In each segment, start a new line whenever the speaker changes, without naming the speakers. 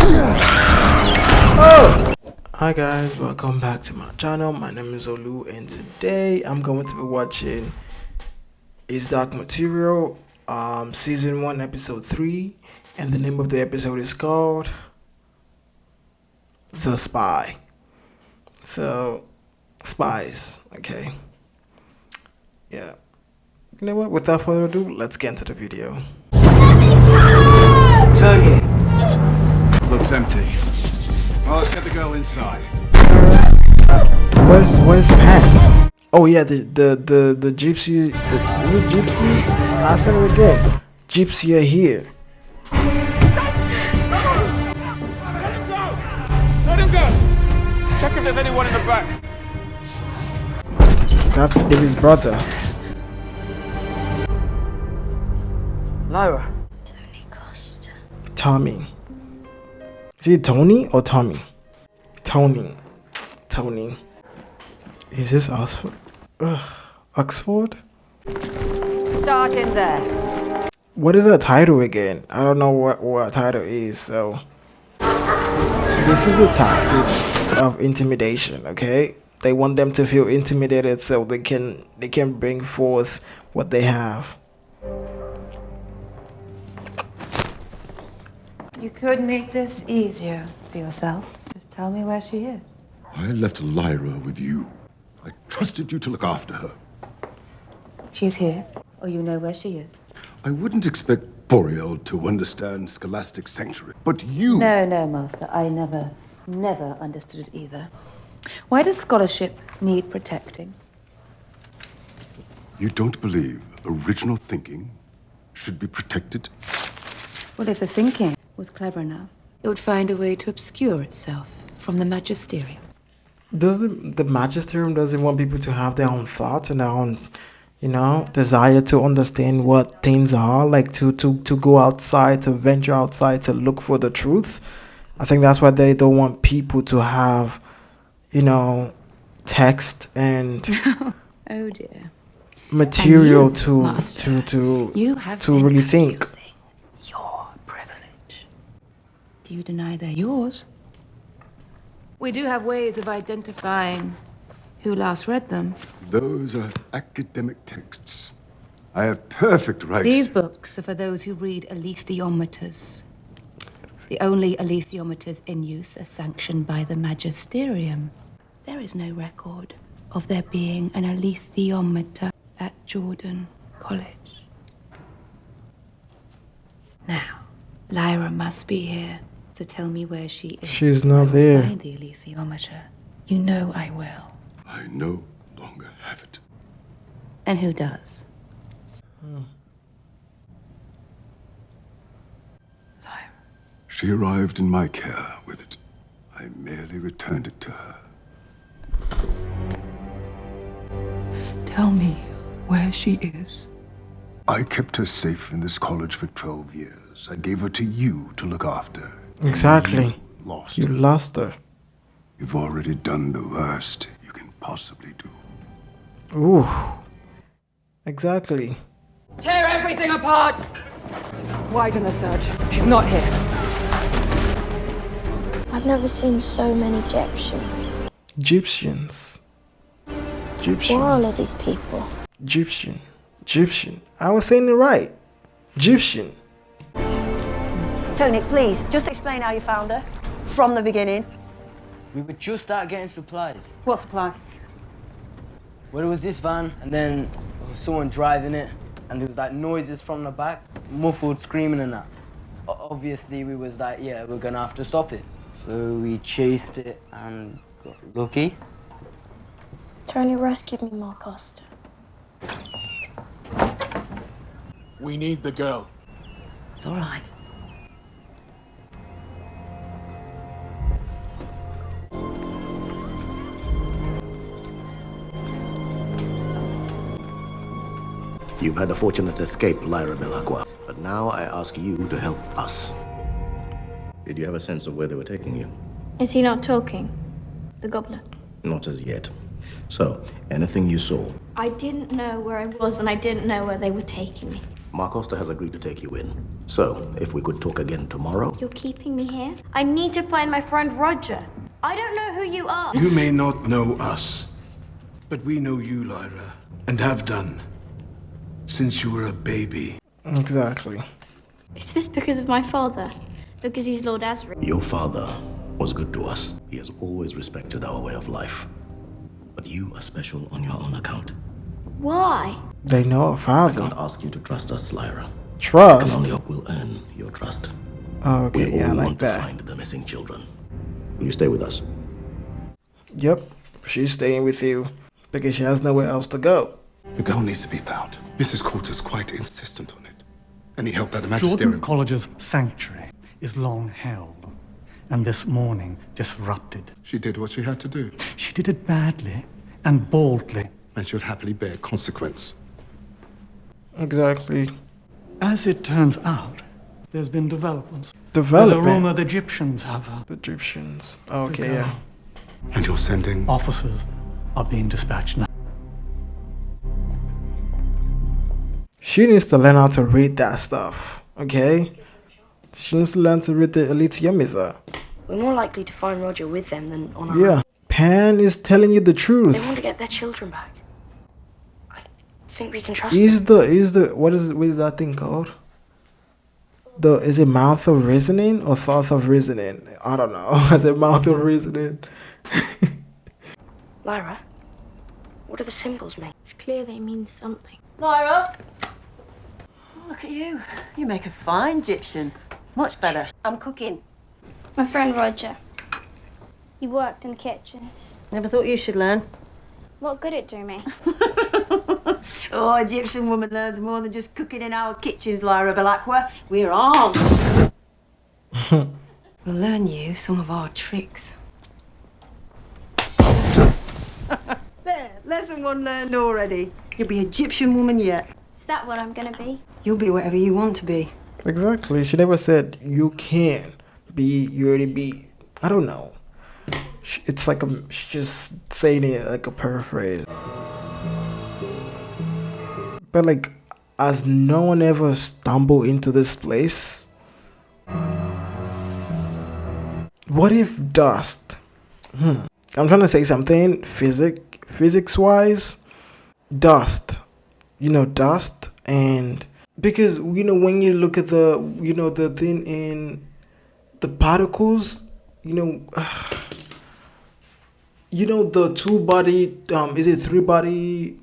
Oh! Hi guys, welcome back to my channel. My name is Olu and today I'm going to be watching Is Dark Material season 1 episode 3, and the name of the episode is called The Spy. So Spies, okay. Yeah. You know what, without further ado, let's get into the video.
Turkey. Looks empty. Well, let's get the girl inside.
Where's Pat? Oh yeah, the gypsy. Is it gypsy? I said it again. Gypsy are here.
Let him go! Check if there's anyone in the back.
That's Billy's brother.
Lyra.
Tommy. Is it Tony or Tommy? Tony. Is this Oxford? Oxford?
Start in there.
What is that title again? I don't know what title is, so this is a tactic of intimidation, okay? They want them to feel intimidated so they can bring forth what they have.
You could make this easier for yourself. Just tell me where she is.
I left Lyra with you. I trusted you to look after her.
She's here, or you know where she is.
I wouldn't expect Boreal to understand scholastic sanctuary, but you...
No, Master. I never understood it either. Why does scholarship need protecting?
You don't believe original thinking should be protected?
Well, if the thinking was clever enough, it would find a way to obscure itself from the magisterium.
Does the magisterium doesn't want people to have their own thoughts and their own, desire to understand what things are, like to go outside, to venture outside, to look for the truth? I think that's why they don't want people to have, text and
oh dear,
material
you,
to
Master,
to really think.
Your privilege. Do you deny they're yours? We do have ways of identifying who last read them.
Those are academic texts. I have perfect right.
These books are for those who read alethiometers. The only alethiometers in use are sanctioned by the magisterium. There is no record of there being an alethiometer at Jordan College. Now, Lyra must be here. So tell me where she is.
She's not there.
Find the alethiometer. You know I will.
I no longer have it.
And who does? Lyra.
She arrived in my care with it. I merely returned it to her.
Tell me where she is.
I kept her safe in this college for 12 years. I gave her to you to look after.
Exactly.
You
lost her.
You've already done the worst you can possibly do.
Ooh. Exactly.
Tear everything apart! Widen the search. She's not here.
I've never seen so many Egyptians.
Egyptians.
What are all of these people?
Egyptian. I was saying it right. Egyptian.
Tony, please, just explain how you found her. From the beginning.
We were just out getting supplies.
What supplies?
Well, there was this van, and then there was someone driving it, and there was like noises from the back, muffled screaming and that. Obviously, we was like, yeah, we're gonna have to stop it. So we chased it and got lucky.
Tony rescued me, Marcosta.
We need the girl.
It's all right.
You've had a fortunate escape, Lyra Belacqua. But now I ask you to help us. Did you have a sense of where they were taking you?
Is he not talking? The gobbler?
Not as yet. So, anything you saw?
I didn't know where I was and I didn't know where they were taking me.
Marcosta has agreed to take you in. So, if we could talk again tomorrow.
You're keeping me here? I need to find my friend Roger. I don't know who you are.
You may not know us, but we know you, Lyra, and have done since you were a baby.
Exactly.
Is this because of my father? Because he's Lord Asriel?
Your father was good to us. He has always respected our way of life. But you are special on your own account.
Why?
They know a
I
father.
can't ask you to trust us, Lyra. I can
Trust.
only hope we'll earn your trust.
Oh, okay,
We
yeah, I
all
like
want to
that.
find the missing children. Will you stay with us?
Yep, she's staying with you because she has nowhere else to go.
The girl needs to be found. Mrs. Coulter's quite insistent on it. Any help at the
Jordan
magisterium?
College's sanctuary is long held, and this morning disrupted.
She did what she had to do,
She did it badly and boldly.
and she'll happily bear consequence.
Exactly.
As it turns out, there's been developments. There's a
Development.
rumor the Egyptians have her.
The Egyptians. Okay,
The girl.
yeah.
And you're sending...
Officers are being dispatched now.
She needs to learn how to read that stuff. Okay? She needs to learn to read the alethiometer.
We're more likely to find Roger with them than on our
Yeah.
own.
Pan is telling you the
They
truth.
want to get their children back. I think we can trust
What is that thing called? Is it mouth of reasoning or thought of reasoning? I don't know. Is it mouth of reasoning?
Lyra, what do the symbols mean?
It's clear they mean something.
Lyra,
Look at you. You make a fine Egyptian. Much better.
I'm cooking.
My friend Roger. He worked in the kitchens.
Never thought you should learn.
What good it do me?
Oh, Egyptian woman learns more than just cooking in our kitchens, Lyra Belacqua. We're armed.
We'll learn you some of our tricks.
There, lesson one learned already. You'll be Egyptian woman yet.
Is that what I'm gonna be?
You'll be whatever you want to be.
Exactly. She never said you can be. You already be. I don't know. It's like she's just saying it like a paraphrase. But like, has no one ever stumbled into this place? What if dust? I'm trying to say something physics wise. Dust. Dust, and because when you look at the the thing in the particles, the two body is it three body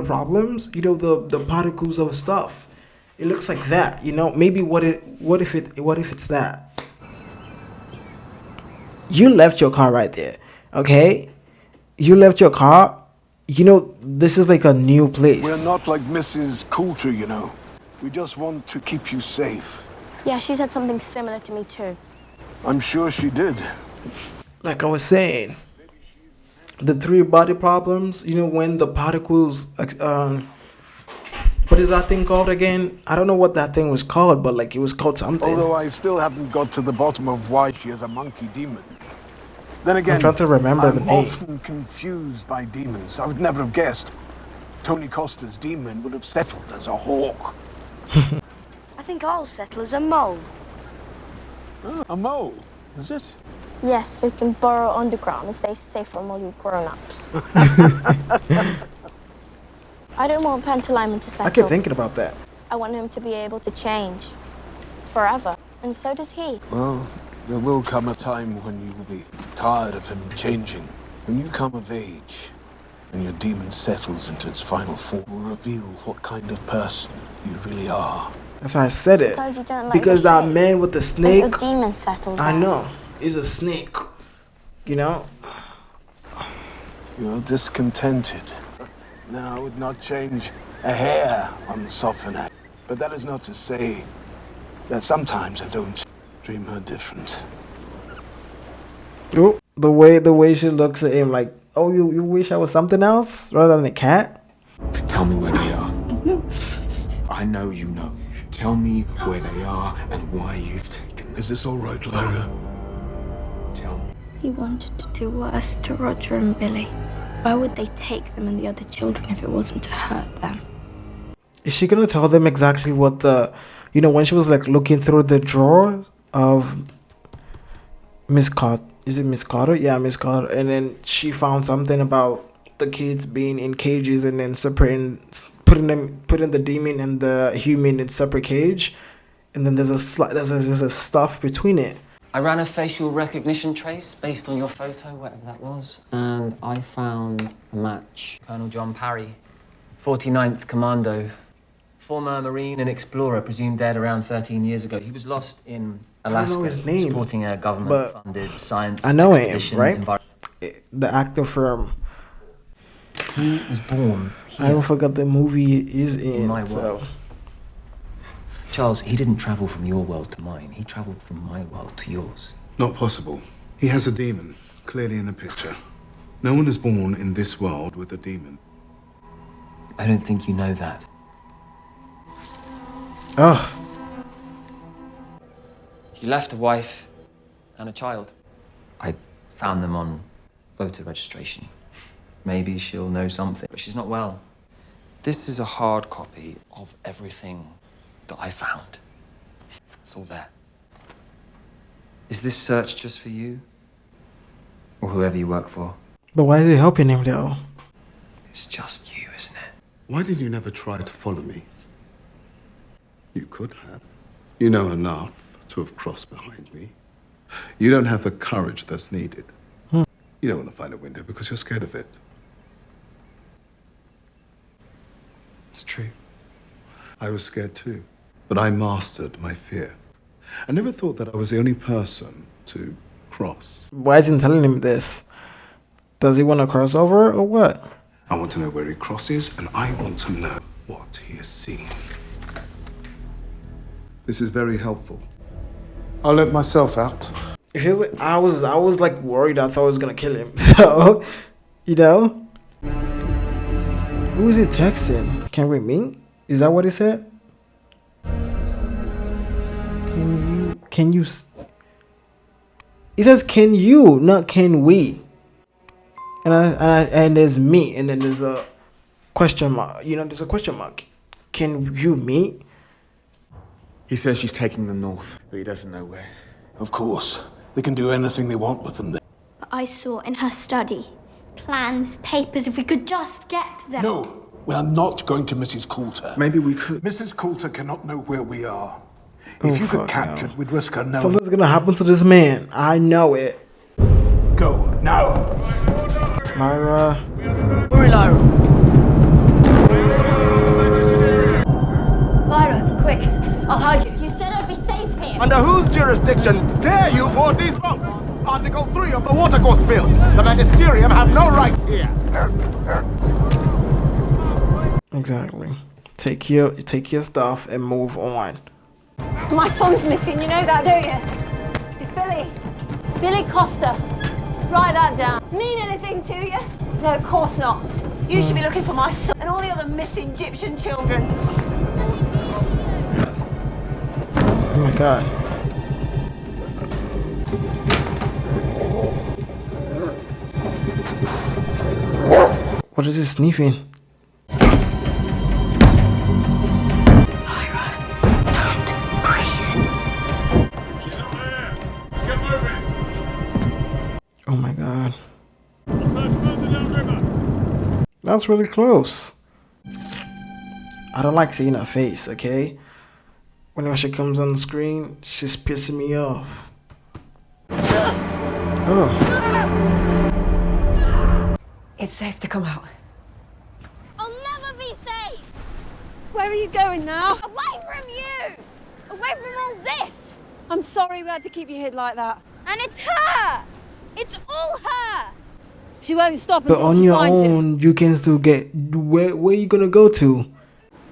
problems, the particles of stuff, it looks like that, maybe what if it's that. You left your car right there, okay? You left your car. This is like a new place.
We're not like Mrs. Coulter, We just want to keep you safe.
Yeah, she said something similar to me too.
I'm sure she did.
Like I was saying, the three body problems, when the particles, what is that thing called again? I don't know what that thing was called, but like it was called something.
Although I still haven't got to the bottom of why she is a monkey demon. Then again,
I'm trying to remember the
I'm
name.
often confused by demons. I would never have guessed. Tony Costa's demon would have settled as a hawk.
I think I'll settle as a mole.
A mole? Is it?
Yes, so you can burrow underground and stay safe from all you grown-ups. I don't want Pantalaimon to settle.
I kept thinking about that.
I want him to be able to change. Forever. And so does he.
Well, there will come a time when you will be tired of him changing. When you come of age, and your demon settles into its final form, will reveal what kind of person you really are.
That's why I said it.
Suppose you don't like
Because
the
that
shape.
man with the
But
snake,
your demon settles
I
us.
know, is a snake.
You're discontented. Now, I would not change a hair on Sophonak. But that is not to say that sometimes I don't dream her different.
Oh, the way she looks at him, like, oh, you wish I was something else rather than a cat?
Tell me where they are. I know you know. Tell me where they are and why you've taken them.
Is this all right, Lyra?
Tell me.
He wanted to do worse to Roger and Billy. Why would they take them and the other children if it wasn't to hurt them?
Is she gonna tell them exactly what the, when she was like looking through the drawer of Miss Carter? Is it Miss Carter? Yeah, Miss Carter. And then she found something about the kids being in cages and then separating, putting the demon and the human in separate cage, and then there's a stuff between it.
I ran a facial recognition trace based on your photo, whatever that was, and I found a match. Colonel John Parry, 49th Commando, former Marine and explorer, presumed dead around 13 years ago. He was lost in Alaska,
I don't know his name,
supporting a government-funded science
I know
expedition.
him, right? The actor from...
He was born
here. I forgot the movie he is in
my
so.
world. Charles, he didn't travel from your world to mine. He traveled from my world to yours.
Not possible. He has a demon, clearly in the picture. No one is born in this world with a demon.
I don't think you know that.
Oh.
He left a wife and a child. I found them on voter registration. Maybe she'll know something, but she's not well. This is a hard copy of everything that I found. It's all there. Is this search just for you? Or whoever you work for?
But why is it helping him though?
It's just you, isn't it?
Why did you never try to follow me? You could have. You know enough to have crossed behind me. You don't have the courage that's needed. You don't want to find a window because you're scared of it.
It's true.
I was scared too, but I mastered my fear. I never thought that I was the only person to cross.
Why isn't he telling him this? Does he want to cross over or what?
I want to know where he crosses, and I want to know what he has seen. This is very helpful. I'll let myself out.
It feels like I was like worried. I thought I was gonna kill him. So, who is he texting? Can we meet? Is that what he said? Can you? He says, "Can you?" Not "Can we?" And there's me, and then there's a question mark. There's a question mark. Can you meet?
He says she's taking them north, but he doesn't know where.
Of course. They can do anything they want with them.
But I saw in her study plans, papers, if we could just get to them.
No, we are not going to Mrs. Coulter.
Maybe we could.
Mrs. Coulter cannot know where we are. If you get captured, we'd risk her knowing.
Something's gonna happen to this man. I know it.
Go, now.
Lyra.
Hurry, Lyra. Lyra, quick. I'll hide you.
You said I'd be safe here.
Under whose jurisdiction dare you board these boats? Article 3 of the Watercourse Bill. The Magisterium have no rights here.
Exactly. Take your stuff and move on.
My son's missing, you know that, don't you? It's Billy. Billy Costa. Write that down. Mean anything to you? No, of course not. You should be looking for my son and all the other missing Egyptian children.
Oh my god. What is he sniffing? Oh my god. That's really close. I don't like seeing her face, okay? Whenever she comes on the screen, she's pissing me off. Oh.
It's safe to come out.
I'll never be safe.
Where are you going now?
Away from you. Away from all this.
I'm sorry we had to keep you hid like that.
And it's her. It's all her.
She won't stop
But
until
on
she
your
finds you.
own, you can still get... Where are you gonna go to?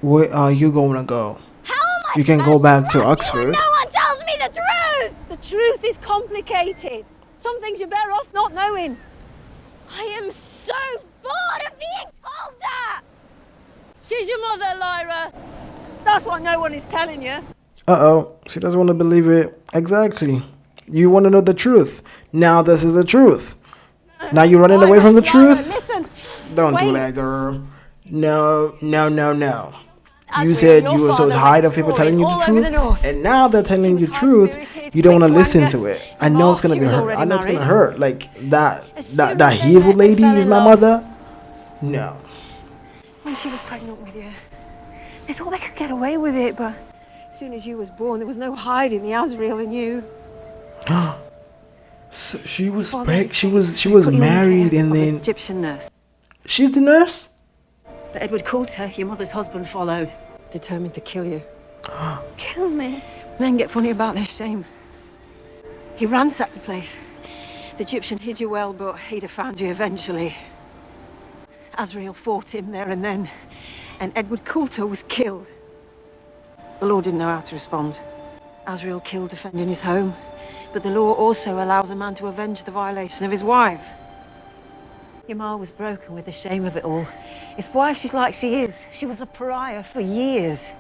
Where are you gonna go?
How am I
You can go back to
when
Oxford.
no one tells me the truth.
The truth is complicated. Some things you're better off not knowing.
I am so bored of being told that.
She's your mother, Lyra. That's what no one is telling you.
Uh-oh. She doesn't want to believe it. Exactly. You want to know the truth. Now this is the truth. Now you're running away from the truth?
Listen.
Don't do
Wait.
that, girl. No, no, no, no. You said you were so tired of people telling you the truth, and now they're telling you the truth. You don't want to listen to it. I know it's gonna be hurt. I know it's gonna hurt. Like that evil lady is my mother. No.
When she was pregnant with you, they thought they could get away with it, but as soon as you was born, there was no hiding the Asriel in you.
So she was she was married, and then
Egyptian nurse.
She's the nurse.
But Edward Coulter, your mother's husband, followed, determined to kill you.
Kill me.
Men get funny about their shame. He ransacked the place. The Egyptian hid you well, but he'd have found you eventually. Asriel fought him there and then, and Edward Coulter was killed. The law didn't know how to respond. Asriel killed defending his home, but the law also allows a man to avenge the violation of his wife. Your ma was broken with the shame of it all. It's why she's like she is. She was a pariah for years.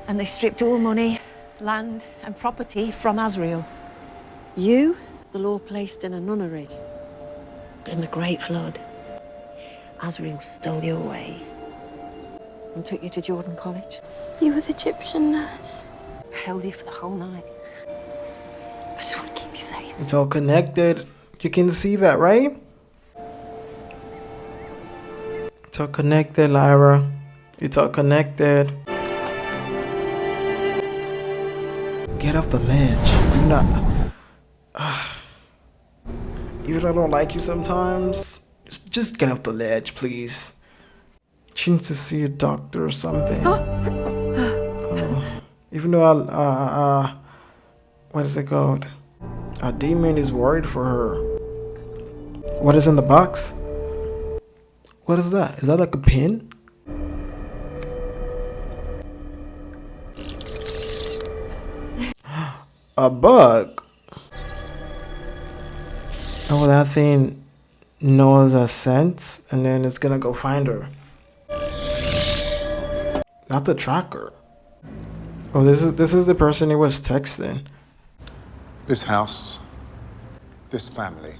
And they stripped all money, land, and property from Asriel. You, the law placed in a nunnery. In the Great Flood, Asriel stole you away and took you to Jordan College.
You were the Egyptian nurse.
Held you for the whole night. I just want to keep you safe.
It's all connected. You can see that, right? It's all connected, Lyra. It's all connected. Get off the ledge. You're not. Even though I don't like you sometimes, just get off the ledge, please. She needs to see a doctor or something. Even though what is it called? A demon is worried for her. What is in the box? What is that? Is that like a pin? A bug. Oh, that thing knows a scent, and then it's gonna go find her. Not the tracker. Oh, this is the person he was texting.
This house, this family.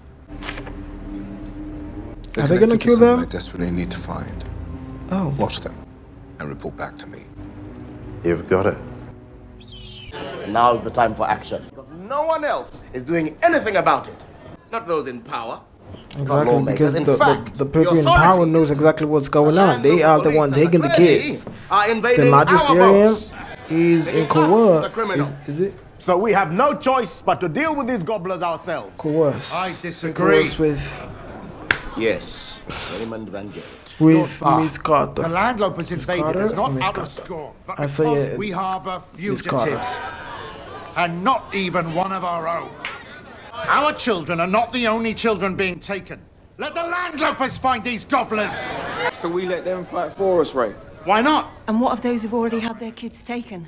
Are they gonna kill them?
I desperately need to find.
Oh.
Watch them and report back to me.
You've got it. Now's the time for action. No one else is doing anything about it. Not those in power.
Exactly, because the people in power knows exactly what's going on. They are the ones taking the kids. The magisterium is in coerce. Is it?
So we have no choice but to deal with these gobblers ourselves.
Coerce.
I disagree.
Coerce with.
Yes, Raymond Van Gelt.
With Miss Carter.
The landlopers invaded us not out of scorn, but because we harbour fugitives. And not even one of our own. Our children are not the only children being taken. Let the landlopers find these gobblers.
So we let them fight for us, Ray?
Why not?
And what of those who've already had their kids taken?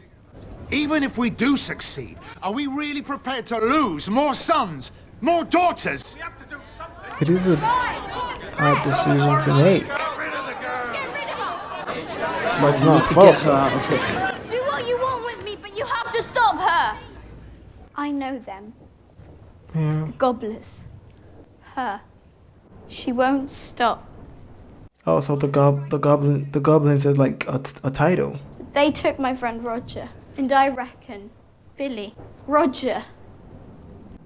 Even if we do succeed, are we really prepared to lose more sons, more daughters?
It is a hard decision to make. But it's not fault.
Do what you want with me, but you have to stop her. I know them.
Yeah.
Gobblers. Her. She won't stop.
Oh, so the goblins is like a title.
They took my friend Roger, and I reckon Billy, Roger,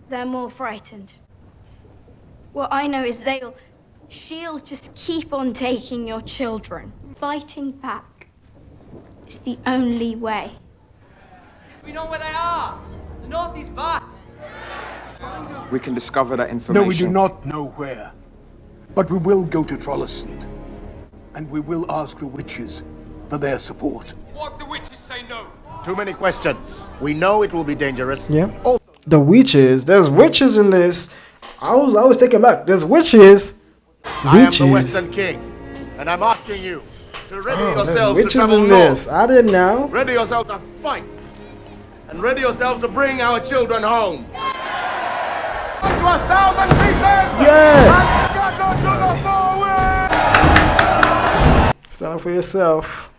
they're more frightened. What I know is she'll just keep on taking your children. Fighting back is the only way.
We know where they are. The northeast vast.
We can discover that information.
No, we do not know where. But we will go to Trollesund. And we will ask the witches for their support.
What if the witches say no?
Too many questions. We know it will be dangerous.
Yeah. The witches. There's witches in this. I was taken back. There's witches.
I am the Western King, and I'm asking you to ready yourself to travel
in
north.
this. I didn't know.
Ready yourself to fight, and ready yourself to bring our children home.
To 1,000 pieces!
Yes!
And to the forward!
Stand up for yourself.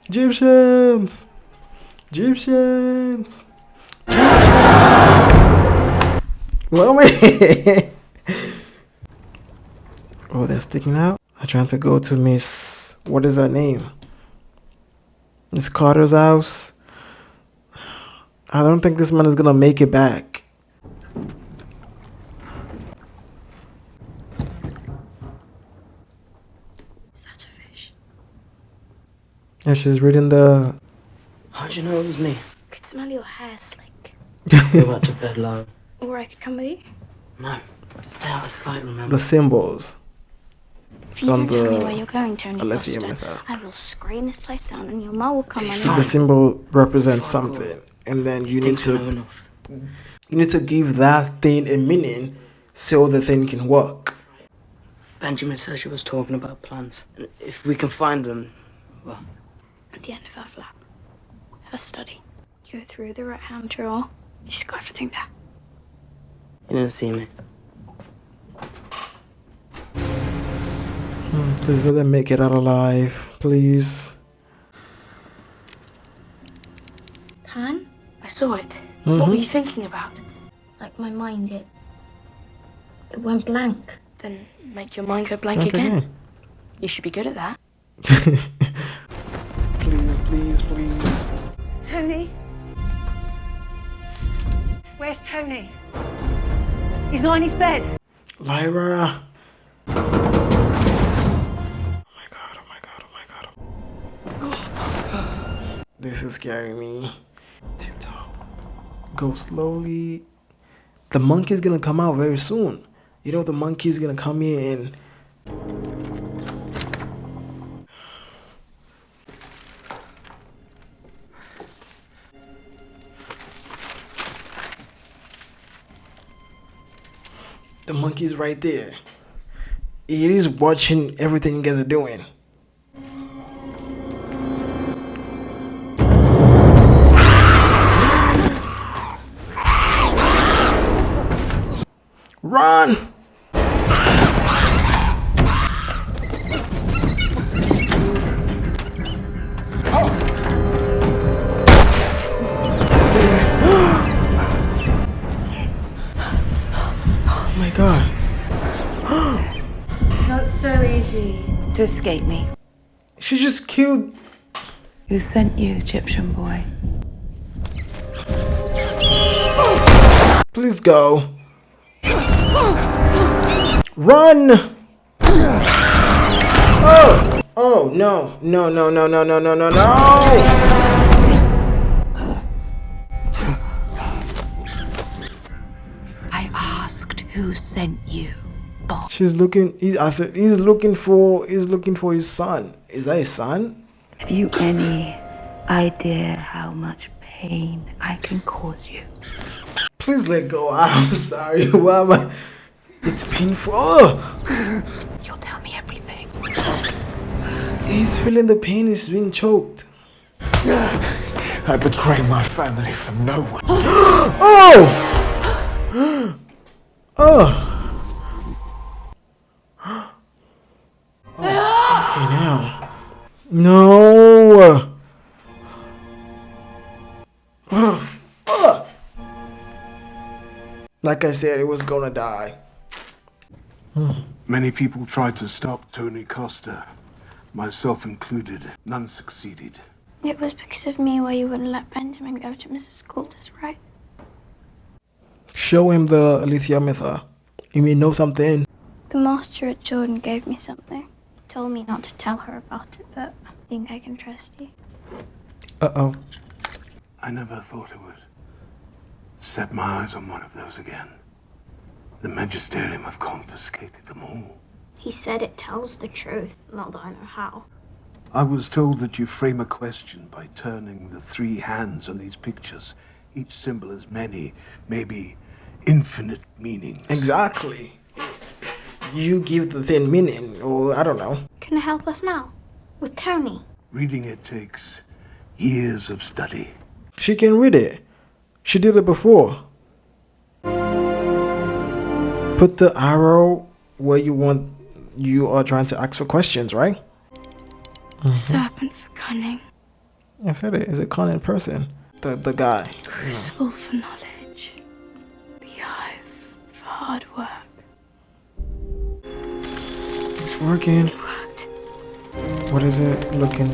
Egyptians! Egyptians! Well, man. Oh, they're sticking out. I'm trying to go to Miss, what is her name? Miss Carter's house. I don't think this man is gonna make it back.
Is that a fish?
Yeah, she's reading the...
How'd you know it was me?
I could smell your hair slick.
Go back to bed, Lyra.
Or I could come with you.
No, just stay out of sight, remember?
The symbols.
If you
On
don't tell me
the
where you're going, Tony
lithium
Costa,
method.
I will scream this place down and your ma will come running.
The symbol represents something, and then you need to give that thing a meaning so the thing can work.
Benjamin says she was talking about plans. And if we can find them, well...
At the end of her flat. Her study. Go through the right-hand drawer. She's got everything there.
You didn't see me.
Please let them make it out alive, please.
Pan? I saw it.
Mm-hmm.
What were you thinking about? Like my mind, it went blank. Then make your mind go blank again. You should be good at that.
Please, please, please.
Tony? Where's Tony? He's not in his bed.
Lyra. This is scaring me. Tiptoe. Go slowly. The monkey's gonna come out very soon. You know the monkey's gonna come in. The monkey's right there. It is watching everything you guys are doing. Run! Oh my god.
Not so easy to escape me.
She just killed.
Who sent you, Egyptian boy?
Please go. Run! Oh! Oh no! No! No! No! No! No! No! No! No!
I asked who sent you, Bob.
She's looking. I said he's looking for his son. Is that his son?
Have you any idea how much pain I can cause you?
Please let go. I'm sorry. Why am I? It's painful. Oh!
You'll tell me everything.
He's feeling the pain. He's being choked.
I betrayed my family for no one.
Oh! Oh! Okay, now. No! Oh, fuck! Like I said, it was gonna die.
Many people tried to stop Tony Costa, myself included. None succeeded.
It was because of me why you wouldn't let Benjamin go to Mrs. Coulter's, right?
Show him the lithium method. You may know something.
The master at Jordan gave me something. Told me not to tell her about it, but I think I can trust you.
Uh-oh.
I never thought I would set my eyes on one of those again. The magisterium have confiscated them all.
He said it tells the truth, not that I know how.
I was told that you frame a question by turning the three hands on these pictures. Each symbol has many, maybe infinite meanings.
Exactly. You give the thing meaning, or I don't know.
Can you help us now? With Tony?
Reading it takes years of study.
She can read it. She did it before. Put the arrow where you are trying to ask for questions, right?
Serpent for cunning.
I said it. Is a cunning person. The guy.
Crucible for knowledge. Beehive for hard work.
It's working. What is it looking?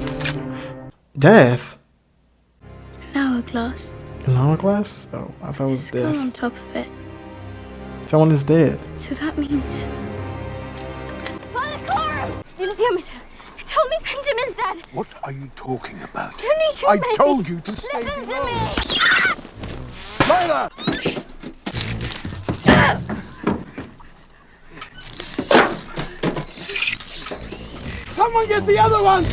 Death?
An hourglass.
An hourglass? Oh, I thought it was
Skull on
death.
top of it.
Someone is dead.
So that means... Balakora! Dilithiameter! Tell me Benjamin's dead!
What are you talking about?
You need to
I
make
told
it.
you to stay
Listen
below.
to me!
Lyra!
Someone get the other one!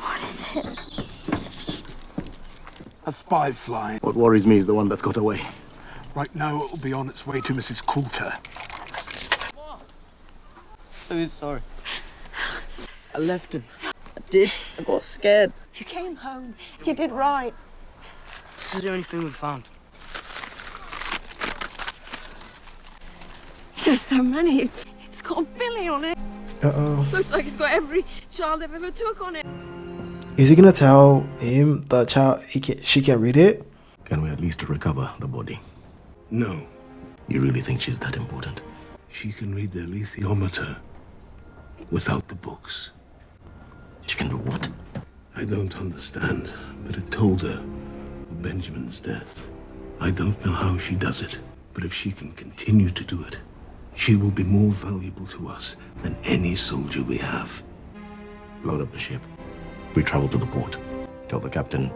What is it?
A spy fly.
What worries me is the one that's got away.
Right now it will be on its way to Mrs. Coulter.
So sorry. I left him. I did. I got scared.
You came home. You did right.
This is the only thing we found.
There's so many. It's got Billy on it.
Uh-oh.
Looks like it's got every child they've ever took on it.
Is he gonna tell him, the child, she can read it?
Can we at least recover the body?
No.
You really think she's that important?
She can read the lithiometer without the books.
She can do what?
I don't understand, but it told her of Benjamin's death. I don't know how she does it, but if she can continue to do it, she will be more valuable to us than any soldier we have.
Load up the ship. We travel to the port. Tell the captain.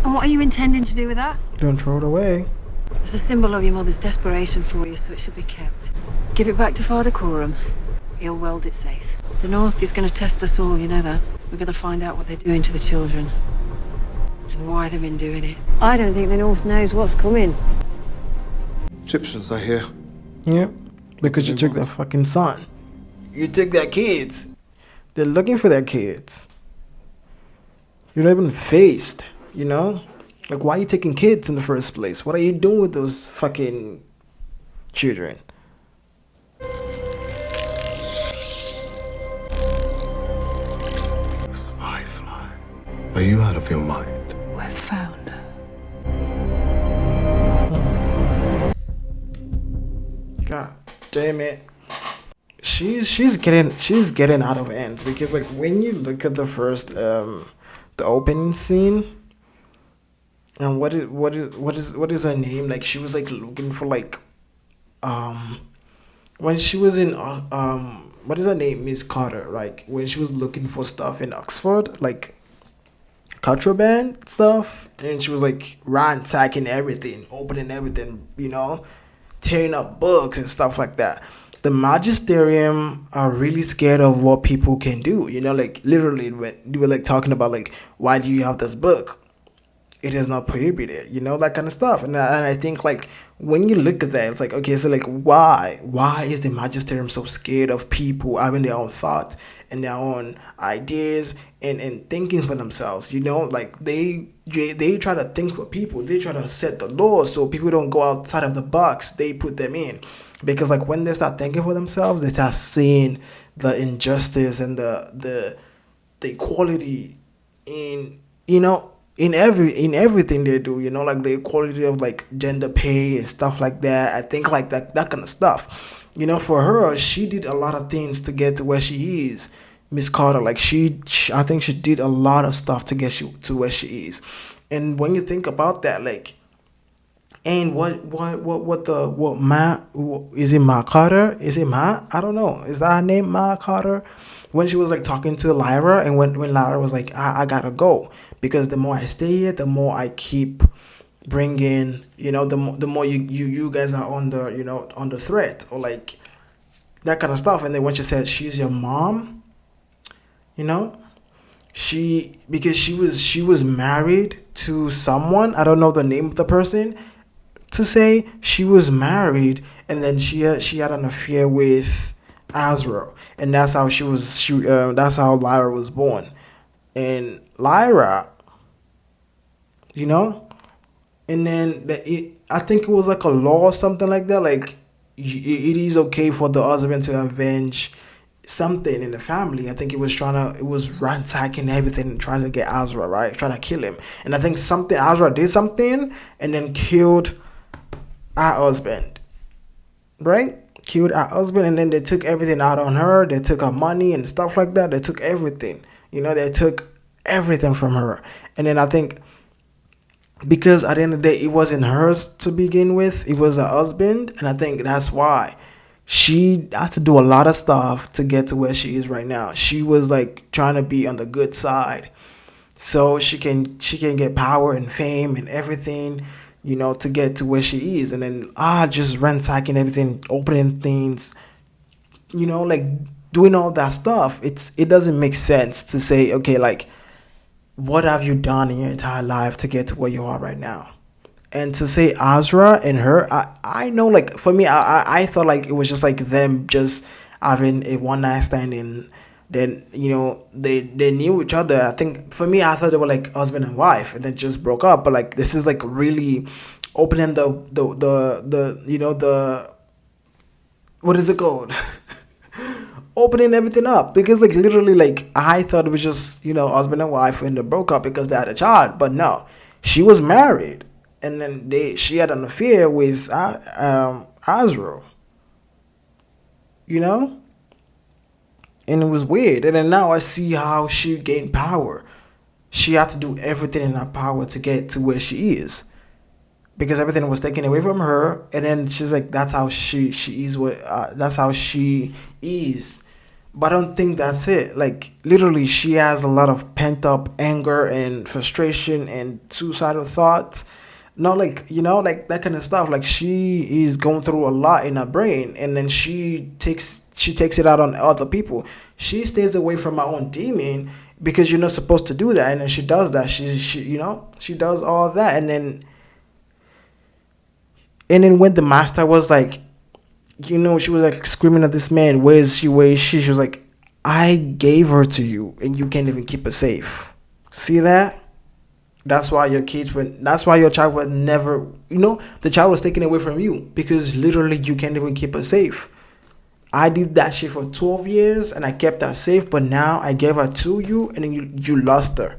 And what are you intending to do with that?
Don't throw it away.
It's a symbol of your mother's desperation for you, so it should be kept. Give it back to Father Coram. He'll weld it safe. The North is going to test us all, you know that. We're going to find out what they're doing to the children. And why they've been doing it. I don't think the North knows what's coming.
Egyptians are here.
Yep. Because you took their fucking son. You took their kids. They're looking for their kids. You're not even faced, you know? Like, why are you taking kids in the first place? What are you doing with those fucking children?
Spy fly. Are you out of your mind?
We've found her.
God damn it. She's getting out of hands, because like when you look at the first the opening scene, and what is her name? Like, she was like looking for like when she was in what is her name? Miss Carter, like when she was looking for stuff in Oxford, like contraband stuff, and she was like ransacking everything, opening everything, you know, tearing up books and stuff like that. The magisterium are really scared of what people can do, you know, like literally when you were like talking about like, why do you have this book? It is not prohibited, you know, that kind of stuff. And I think like when you look at that, it's like, okay, so like why is the magisterium so scared of people having their own thoughts and their own ideas and thinking for themselves, you know? Like they try to think for people. They try to set the laws so people don't go outside of the box they put them in. Because like when they start thinking for themselves, they start seeing the injustice and the equality in, you know, in everything they do, you know, like the equality of like gender pay and stuff like that. I think like that kind of stuff, you know. For her, she did a lot of things to get to where she is, Miss Carter. Like I think she did a lot of stuff to get to where she is. And when you think about that, like, and Ma is it Ma Carter? Is it Ma? I don't know. Is that her name, Ma Carter? When she was like talking to Lyra, and when Lyra was like, I gotta go, because the more I stay here, the more I keep bringing, you know, the more you guys are under, you know, under threat, or like that kind of stuff. And then when she said she's your mom, you know, because she was married to someone, I don't know the name of the person, to say she was married, and then she had an affair with Azrael, and that's how that's how Lyra was born. And Lyra, you know, and then I think it was like a law or something like that, like it is okay for the husband to avenge something in the family. I think it was ransacking everything and trying to get Azrael, right, trying to kill him. And I think Azrael did something and then killed our husband, right? Killed her husband, and then they took everything out on her. They took her money and stuff like that. They took everything. They took everything from her. And then I think because at the end of the day, it wasn't hers to begin with, it was her husband. And I think that's why she had to do a lot of stuff to get to where she is right now. She was like trying to be on the good side so she can get power and fame and everything, to get to where she is. And then just ransacking everything, opening things, like doing all that stuff. It doesn't make sense to say, okay, like, what have you done in your entire life to get to where you are right now? And to say Azra and her, I know, like, for me, I thought like it was just like them just having a one night stand, and then they knew each other. I think for me, I thought they were like husband and wife, and then just broke up. But like this is like really opening the what is it called? Opening everything up, because like literally, like, I thought it was just husband and wife and they broke up because they had a child. But no, she was married, and then she had an affair with Azra, and it was weird. And then now I see how she gained power. She had to do everything in her power to get to where she is, because everything was taken away from her. And then she's like, that's how she is. That's how she is. But I don't think that's it. Like, literally, she has a lot of pent up anger and frustration and suicidal thoughts. Not like, like that kind of stuff. Like, she is going through a lot in her brain, and then she takes it out on other people. She stays away from her own demon because you're not supposed to do that, and then she does that. She does all that, and then when the master was like, she was like screaming at this man, where is she? She was like, I gave her to you and you can't even keep her safe. See that? That's why your child would never, the child was taken away from you because literally you can't even keep her safe. I did that shit for 12 years and I kept her safe, but now I gave her to you and then you lost her.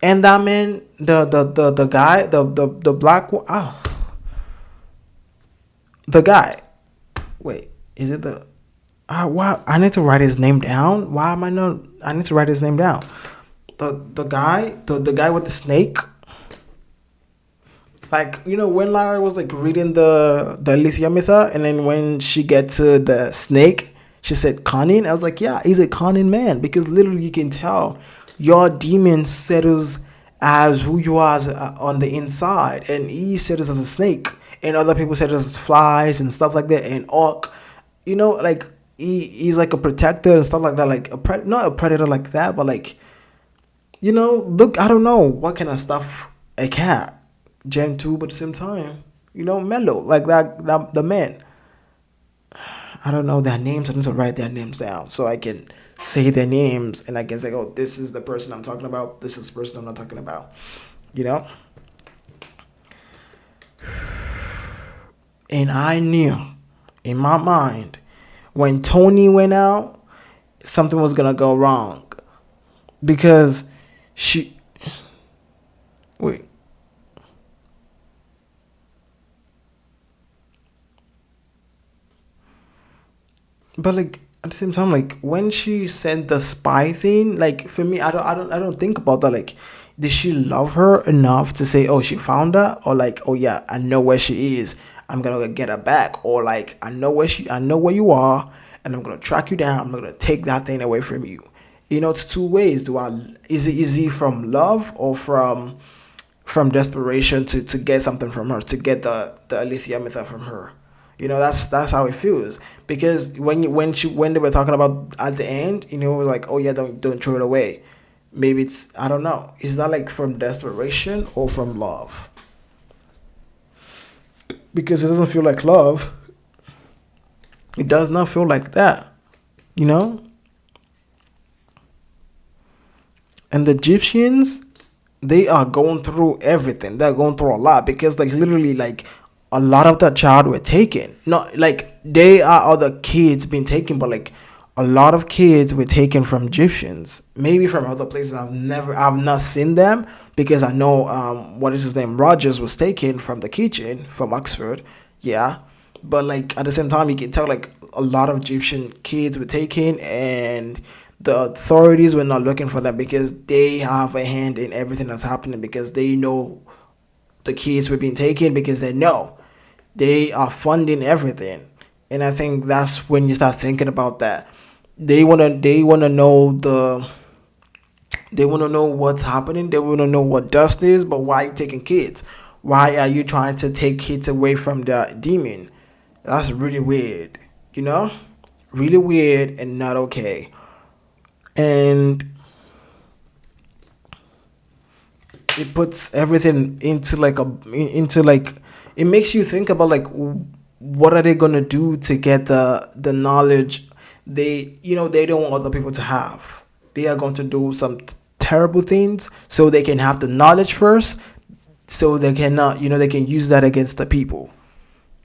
And that man, the guy, the black one, the guy. Wait, is it the? Wow, I need to write his name down. Why am I not? I need to write his name down. The guy, the guy with the snake. Like, when Lyra was like reading the lithium mytha, and then when she gets to the snake, she said cunning. I was like, yeah, he's a cunning man, because literally you can tell your demon settles as who you are on the inside, and he settles as a snake, and other people settle as flies and stuff like that, and orc, like he's like a protector and stuff like that, like not a predator like that, but like, look, I don't know what kind of stuff a cat, gentle, but at the same time, mellow, like that the man. I don't know their names. I need to write their names down so I can say their names and I can say, oh, this is the person I'm talking about. This is the person I'm not talking about. And I knew in my mind when Tony went out, something was going to go wrong. Because wait. But like at the same time, like when she said the spy thing, like for me, I don't think about that. Like, did she love her enough to say, oh, she found her, or like, oh yeah, I know where she is, I'm gonna get her back, or like, I know where you are, and I'm gonna track you down. I'm gonna take that thing away from you. It's two ways. Is it from love or from desperation to get something from her, to get the lithium mytha from her? That's how it feels. Because when they were talking about at the end, it was like, oh yeah, don't throw it away. Maybe it's, I don't know. Is that like from desperation or from love? Because it doesn't feel like love. It does not feel like that. And the Egyptians, they are going through everything. They're going through a lot, because like literally, like, a lot of the child were taken. Not like they are other kids being taken, but like a lot of kids were taken from Egyptians, maybe from other places. I've not seen them, because I know what is his name, Rogers, was taken from the kitchen from Oxford, yeah. But like at the same time, you can tell like a lot of Egyptian kids were taken, and the authorities were not looking for them because they have a hand in everything that's happening, because they know the kids were being taken, because they know they are funding everything. And I think that's when you start thinking about that. They wanna know they wanna know what's happening. They wanna know what dust is. But why are you taking kids? Why are you trying to take kids away from the demon? That's really weird, you know, really weird and not okay. And it puts everything into like it makes you think about like what are they gonna do to get the knowledge they don't want other people to have. They are going to do some terrible things so they can have the knowledge first, so they cannot they can use that against the people.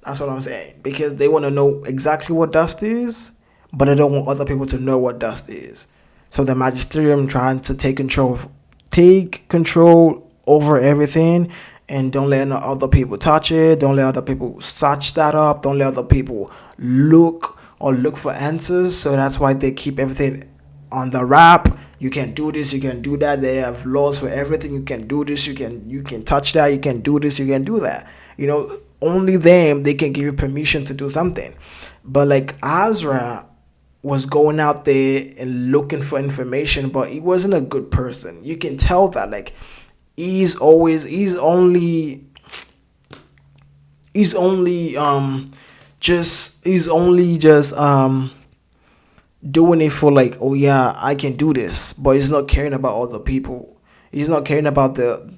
That's what I'm saying, because they want to know exactly what dust is, but they don't want other people to know what dust is. So the magisterium trying to take control over everything, and don't let other people touch it. Don't let other people search that up. Don't let other people look for answers. So that's why they keep everything on the wrap. You can do this, you can do that. They have laws for everything. You can do this, you can touch that, you can do this, you can do that. Only they can give you permission to do something. But like Azra was going out there and looking for information, but he wasn't a good person. You can tell that. Like he's only just doing it for like, oh yeah, I can do this, but he's not caring about other people. He's not caring about the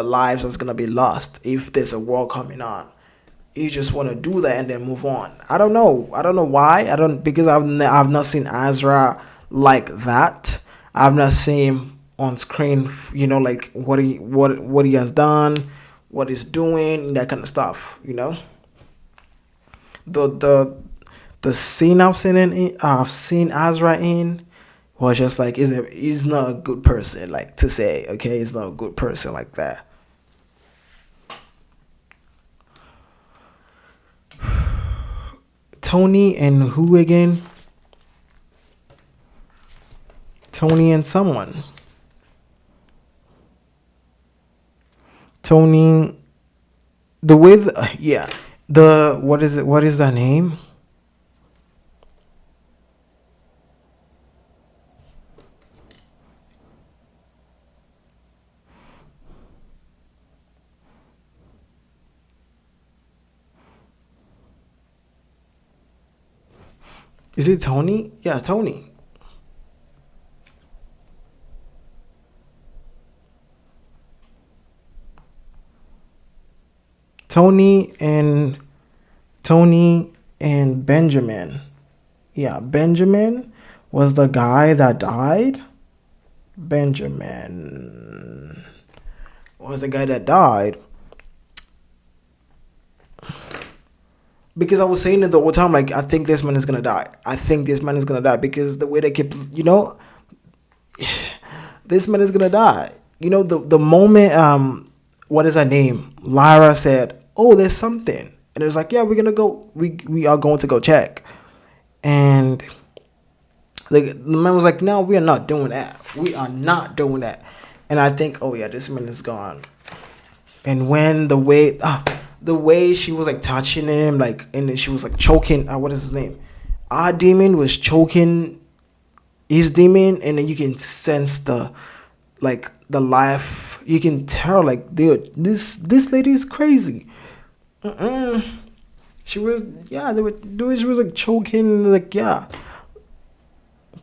lives that's gonna be lost if there's a war coming on. He just want to do that and then move on. I don't know why. Because I've not seen Azra like that. I've not seen him on screen, like what he has done, what he's doing, that kind of stuff. The scene I've seen Azra in was just like he's not a good person, like to say, okay, he's not a good person like that. Tony and who again? Tony and someone. Tony, the way what is it? What is that name? Is it Tony? Yeah, Tony. Tony and Benjamin. Yeah, Benjamin was the guy that died. Benjamin was the guy that died. Because I was saying it the whole time, like, I think this man is gonna die. I think this man is gonna die, because the way they keep, this man is gonna die. The moment, what is her name? Lyra said, "Oh, there's something," and it was like, "Yeah, we're gonna go. We are going to go check." And the man was like, "No, we are not doing that. We are not doing that." And I think, oh yeah, this man is gone. And when the way she was like touching him, like, and then she was like choking. What is his name? Our demon was choking his demon, and then you can sense the life. You can tell, like, dude, this lady is crazy. She was, yeah, they were doing. She was like choking, like, yeah.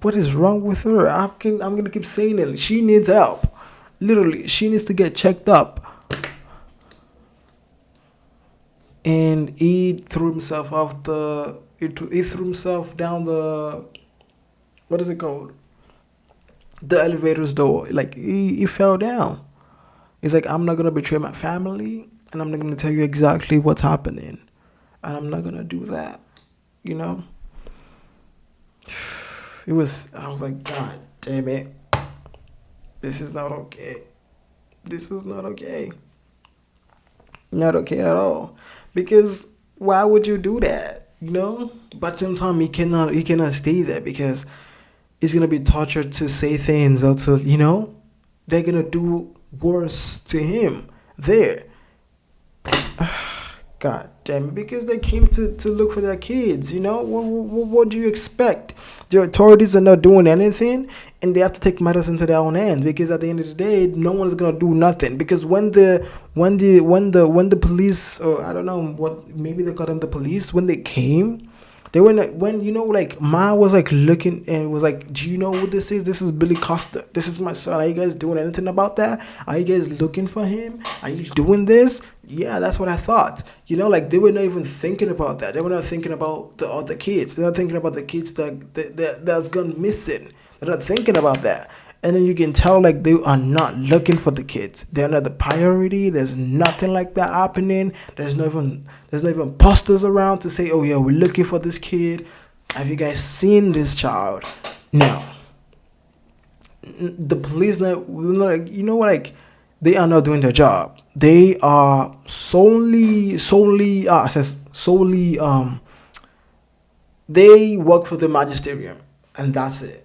What is wrong with her? I'm gonna keep saying it. She needs help. Literally, she needs to get checked up. And he threw himself he threw himself down the, what is it called? The elevator's door. Like, he fell down. He's like, I'm not going to betray my family, and I'm not going to tell you exactly what's happening. And I'm not going to do that, it was. I was like, God damn it, this is not okay. This is not okay. Not okay at all. Because why would you do that? You know? But sometimes he cannot stay there because it's gonna be tortured to say things or to, they're gonna do worse to him there. God damn it, because they came to look for their kids, what do you expect? The authorities are not doing anything, and they have to take matters into their own hands, because at the end of the day, no one is gonna do nothing. Because when the police, or I don't know what, maybe they call them the police, when they came, they were not, when like Ma was like looking and was like, do you know what this is? This is Billy Costa. This is my son. Are you guys doing anything about that? Are you guys looking for him? Are you doing this? Yeah, that's what I thought. Like they were not even thinking about that. They were not thinking about the other kids. They're not thinking about the kids that's gone missing. They're not thinking about that. And then you can tell like they are not looking for the kids. They're not the priority. There's nothing like that happening. There's not even posters around to say, oh yeah, we're looking for this kid. Have you guys seen this child? No. The police, like they are not doing their job. They are solely they work for the magisterium, and that's it.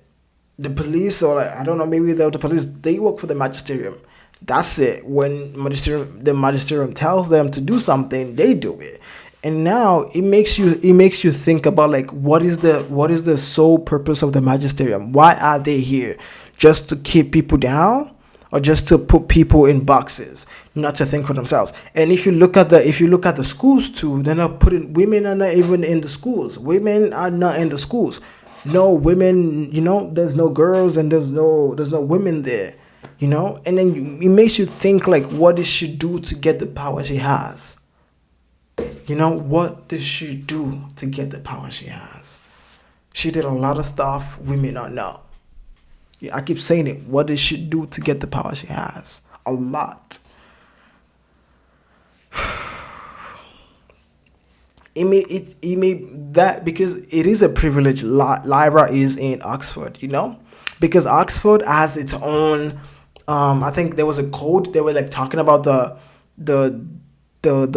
The police, or like, I don't know, maybe the police, they work for the magisterium. That's it. When the magisterium tells them to do something, they do it. And now it makes you think about like what is the sole purpose of the magisterium? Why are they here? Just to keep people down, or just to put people in boxes, not to think for themselves? And if you look at the schools too, they're not putting women, are not even in the schools. Women are not in the schools. No women, there's no girls and there's no women there, and then it makes you think like, what does she do to get the power she has? What does she do to get the power she has? She did a lot of stuff we may not know. Yeah, I keep saying it. What does she do to get the power she has? A lot. It may that, because it is a privilege. Lyra is in Oxford, because Oxford has its own. I think there was a code. They were like talking about the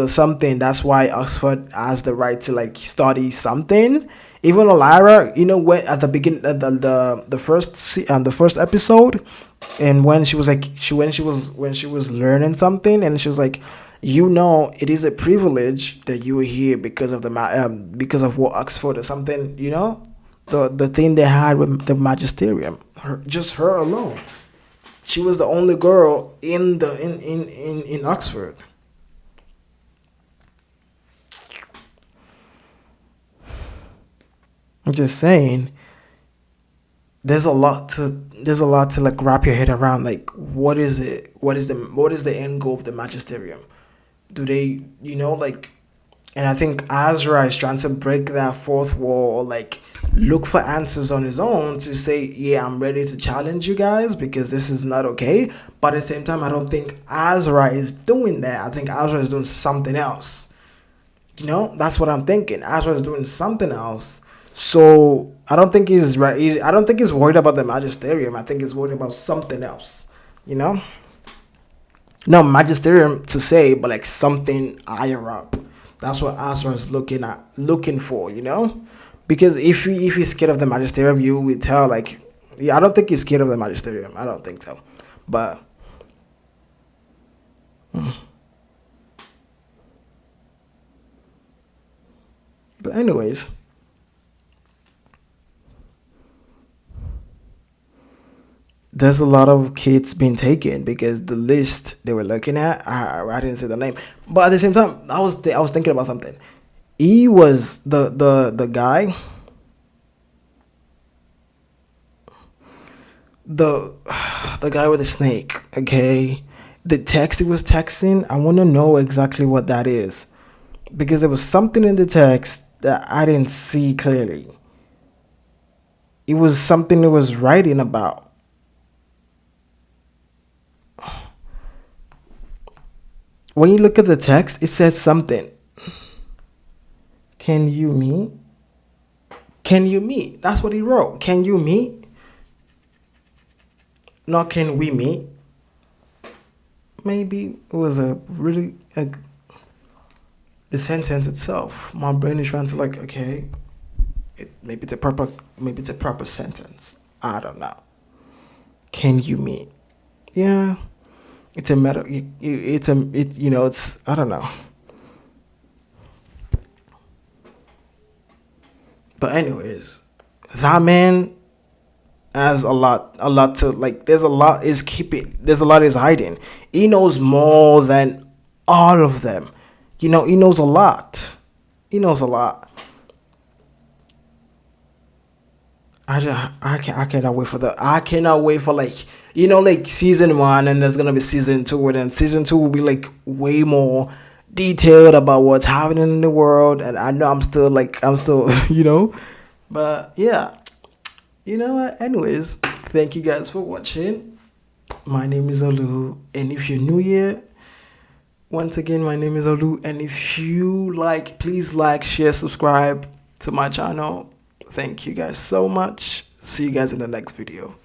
something. That's why Oxford has the right to like study something. Even Lyra, when at the beginning, the first episode, and when she was like when she was learning something, and she was like, it is a privilege that you were here because of because of what Oxford or something, the thing they had with the magisterium. Just her alone, she was the only girl in Oxford. I'm just saying, there's a lot to like wrap your head around. Like, what is it? What is the end goal of the magisterium? Do they, and I think Azra is trying to break that fourth wall, or like look for answers on his own to say, yeah, I'm ready to challenge you guys because this is not okay. But at the same time, I don't think Azra is doing that. I think Azra is doing something else. That's what I'm thinking. Azra is doing something else. So I don't think he's right. I don't think he's worried about the magisterium. I think he's worried about something else. No magisterium to say, but like something higher up. That's what Azra is looking for. Because if he's scared of the magisterium, you will tell. Like, yeah, I don't think he's scared of the magisterium. I don't think so. But anyways. There's a lot of kids being taken because the list they were looking at, I didn't say the name, but at the same time, I was thinking about something. He was the guy, the guy with the snake. Okay, the text he was texting. I want to know exactly what that is, because there was something in the text that I didn't see clearly. It was something he was writing about. When you look at the text, it says something. Can you me? Can you meet? That's what he wrote. Can you meet? Not can we meet? Maybe it was a really the sentence itself. My brain is trying to like, okay, maybe it's a proper sentence. I don't know. Can you meet? Yeah, it's a matter. It's I don't know. But anyways, that man has a lot to like. There's a lot is hiding. He knows more than all of them. He knows a lot. He knows a lot. I cannot wait for I cannot wait for like season 1, and there's gonna be season 2, and then season 2 will be like way more detailed about what's happening in the world. And I know I'm still but yeah, what, anyways, thank you guys for watching. My name is Olu, and if you're new here, once again, my name is Olu, and if you please like, share, subscribe to my channel. Thank you guys so much. See you guys in the next video.